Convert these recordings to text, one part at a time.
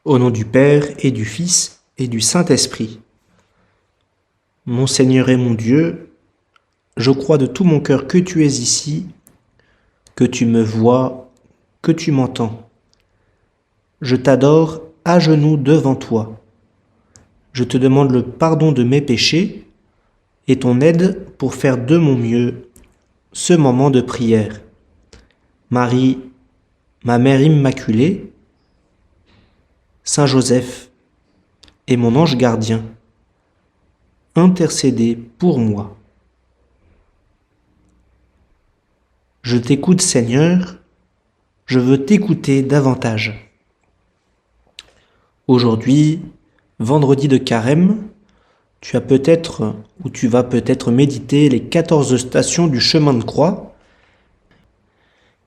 Au nom du Père et du Fils et du Saint-Esprit. Mon Seigneur et mon Dieu, je crois de tout mon cœur que tu es ici, que tu me vois, que tu m'entends. Je t'adore à genoux devant toi. Je te demande le pardon de mes péchés et ton aide pour faire de mon mieux ce moment de prière. Marie, ma Mère Immaculée, Saint Joseph et mon ange gardien, intercédez pour moi. Je t'écoute, Seigneur, je veux t'écouter davantage. Aujourd'hui, vendredi de Carême, tu vas peut-être méditer les 14 stations du chemin de croix,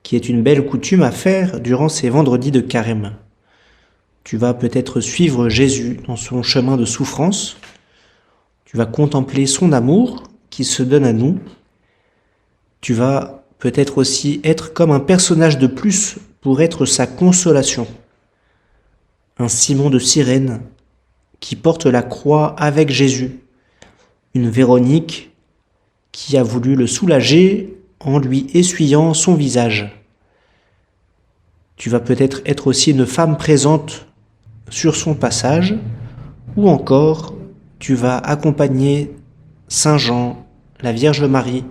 qui est une belle coutume à faire durant ces vendredis de Carême. Tu vas peut-être suivre Jésus dans son chemin de souffrance. Tu vas contempler son amour qui se donne à nous. Tu vas peut-être aussi être comme un personnage de plus pour être sa consolation. Un Simon de Cyrène qui porte la croix avec Jésus. Une Véronique qui a voulu le soulager en lui essuyant son visage. Tu vas peut-être être aussi une femme présente sur son passage, ou encore tu vas accompagner Saint Jean, la Vierge Marie,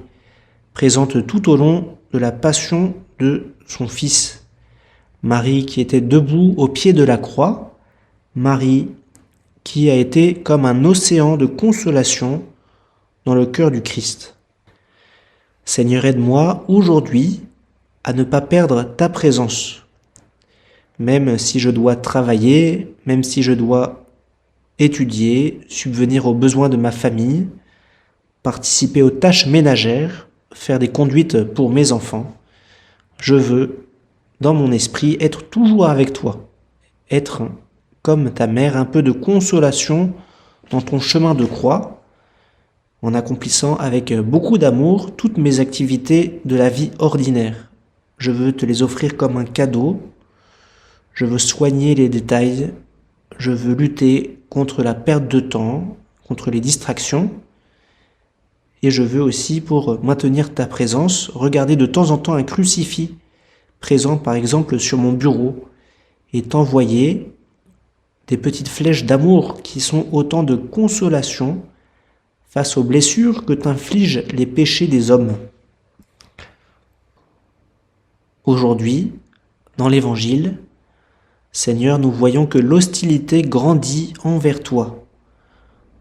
présente tout au long de la passion de son Fils. Marie qui était debout au pied de la croix, Marie qui a été comme un océan de consolation dans le cœur du Christ. Seigneur, aide-moi aujourd'hui à ne pas perdre ta présence. Même si je dois travailler, même si je dois étudier, subvenir aux besoins de ma famille, participer aux tâches ménagères, faire des conduites pour mes enfants, je veux, dans mon esprit, être toujours avec toi, être comme ta mère, un peu de consolation dans ton chemin de croix, en accomplissant avec beaucoup d'amour toutes mes activités de la vie ordinaire. Je veux te les offrir comme un cadeau. Je veux soigner les détails, je veux lutter contre la perte de temps, contre les distractions, et je veux aussi, pour maintenir ta présence, regarder de temps en temps un crucifix présent par exemple sur mon bureau et t'envoyer des petites flèches d'amour qui sont autant de consolation face aux blessures que t'infligent les péchés des hommes. Aujourd'hui, dans l'Évangile, Seigneur, nous voyons que l'hostilité grandit envers toi.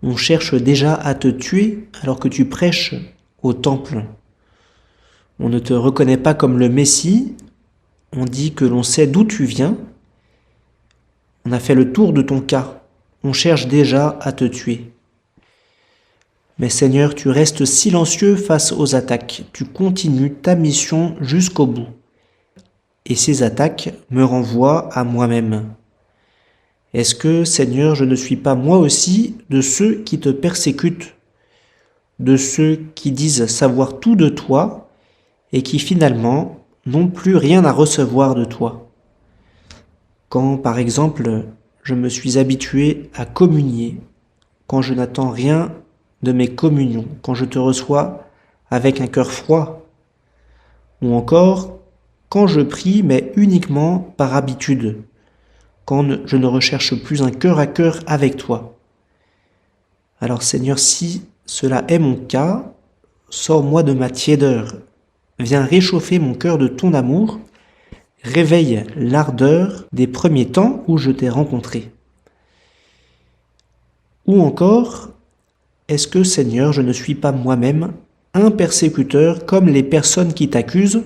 On cherche déjà à te tuer alors que tu prêches au temple. On ne te reconnaît pas comme le Messie. On dit que l'on sait d'où tu viens. On a fait le tour de ton cas. On cherche déjà à te tuer. Mais Seigneur, tu restes silencieux face aux attaques. Tu continues ta mission jusqu'au bout. Et ces attaques me renvoient à moi-même. Est-ce que, Seigneur, je ne suis pas moi aussi de ceux qui te persécutent, de ceux qui disent savoir tout de toi et qui finalement n'ont plus rien à recevoir de toi? Quand, par exemple, je me suis habitué à communier, quand je n'attends rien de mes communions, quand je te reçois avec un cœur froid, ou encore quand je prie, mais uniquement par habitude, quand je ne recherche plus un cœur à cœur avec toi. Alors Seigneur, si cela est mon cas, sors-moi de ma tiédeur, viens réchauffer mon cœur de ton amour, réveille l'ardeur des premiers temps où je t'ai rencontré. Ou encore, est-ce que Seigneur, je ne suis pas moi-même un persécuteur comme les personnes qui t'accusent,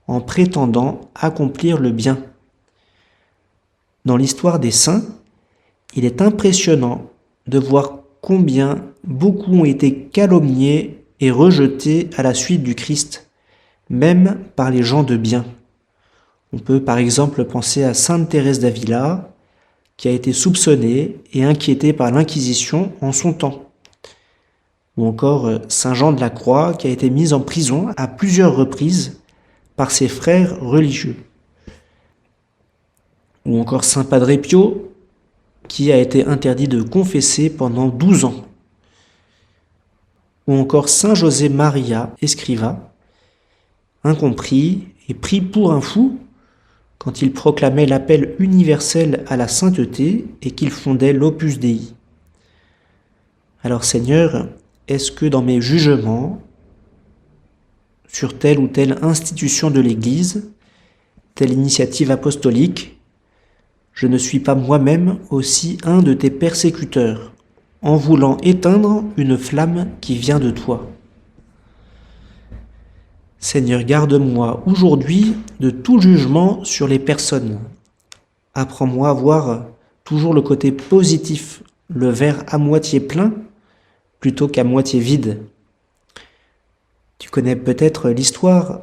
en prétendant accomplir le bien? Dans l'histoire des saints, il est impressionnant de voir combien beaucoup ont été calomniés et rejetés à la suite du Christ, même par les gens de bien. On peut par exemple penser à Sainte Thérèse d'Avila, qui a été soupçonnée et inquiétée par l'Inquisition en son temps. Ou encore Saint Jean de la Croix, qui a été mis en prison à plusieurs reprises par ses frères religieux. Ou encore Saint Padre Pio, qui a été interdit de confesser pendant 12 ans. Ou encore Saint José Maria Escriva, incompris et pris pour un fou quand il proclamait l'appel universel à la sainteté et qu'il fondait l'Opus Dei. Alors Seigneur, est-ce que dans mes jugements sur telle ou telle institution de l'Église, telle initiative apostolique, je ne suis pas moi-même aussi un de tes persécuteurs, en voulant éteindre une flamme qui vient de toi. Seigneur, garde-moi aujourd'hui de tout jugement sur les personnes. Apprends-moi à voir toujours le côté positif, le verre à moitié plein plutôt qu'à moitié vide. Tu connais peut-être l'histoire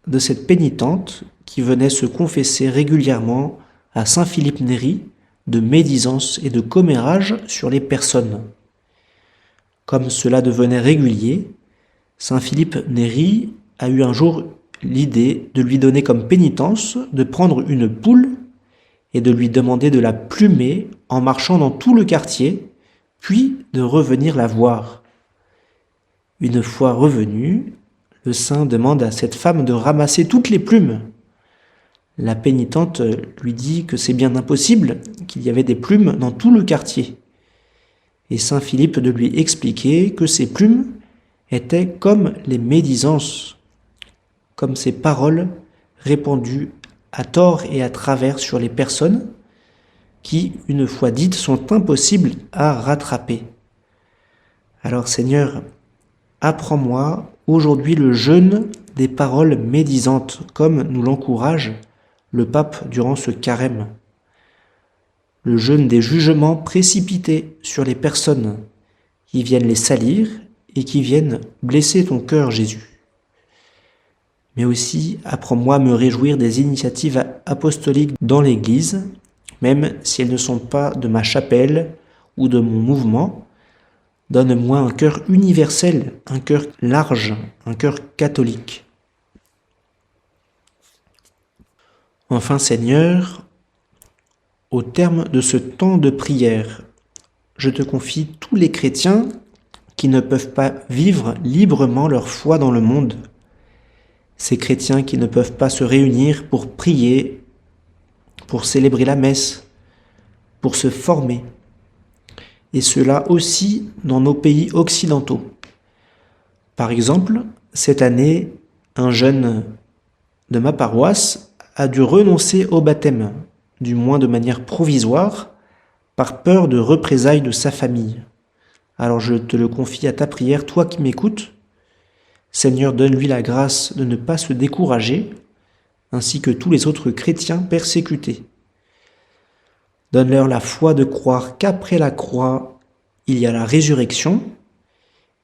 de cette pénitente qui venait se confesser régulièrement à Saint Philippe Néri de médisance et de commérage sur les personnes. Comme cela devenait régulier, Saint Philippe Néri a eu un jour l'idée de lui donner comme pénitence de prendre une poule et de lui demander de la plumer en marchant dans tout le quartier, puis de revenir la voir. Une fois revenu, le saint demande à cette femme de ramasser toutes les plumes. La pénitente lui dit que c'est bien impossible, qu'il y avait des plumes dans tout le quartier. Et saint Philippe de lui expliquer que ces plumes étaient comme les médisances, comme ces paroles répandues à tort et à travers sur les personnes qui, une fois dites, sont impossibles à rattraper. Alors Seigneur, apprends-moi aujourd'hui le jeûne des paroles médisantes, comme nous l'encourage le pape durant ce carême. Le jeûne des jugements précipités sur les personnes qui viennent les salir et qui viennent blesser ton cœur, Jésus. Mais aussi, apprends-moi à me réjouir des initiatives apostoliques dans l'Église, même si elles ne sont pas de ma chapelle ou de mon mouvement. Donne-moi un cœur universel, un cœur large, un cœur catholique. Enfin Seigneur, au terme de ce temps de prière, je te confie tous les chrétiens qui ne peuvent pas vivre librement leur foi dans le monde. Ces chrétiens qui ne peuvent pas se réunir pour prier, pour célébrer la messe, pour se former. Et cela aussi dans nos pays occidentaux. Par exemple, cette année, un jeune de ma paroisse a dû renoncer au baptême, du moins de manière provisoire, par peur de représailles de sa famille. Alors je te le confie à ta prière, toi qui m'écoutes. Seigneur, donne-lui la grâce de ne pas se décourager, ainsi que tous les autres chrétiens persécutés. Donne-leur la foi de croire qu'après la croix, il y a la résurrection,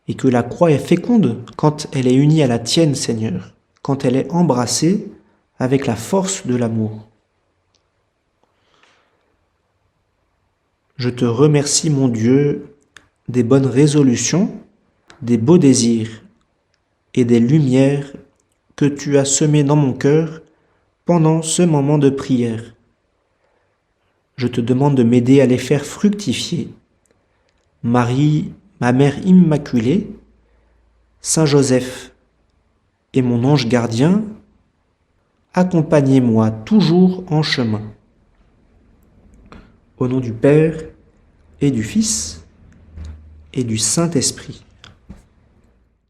et que la croix est féconde quand elle est unie à la tienne, Seigneur, quand elle est embrassée avec la force de l'amour. Je te remercie, mon Dieu, des bonnes résolutions, des beaux désirs et des lumières que tu as semées dans mon cœur pendant ce moment de prière. Je te demande de m'aider à les faire fructifier. Marie, ma mère immaculée, Saint Joseph et mon ange gardien, accompagnez-moi toujours en chemin. Au nom du Père et du Fils et du Saint-Esprit.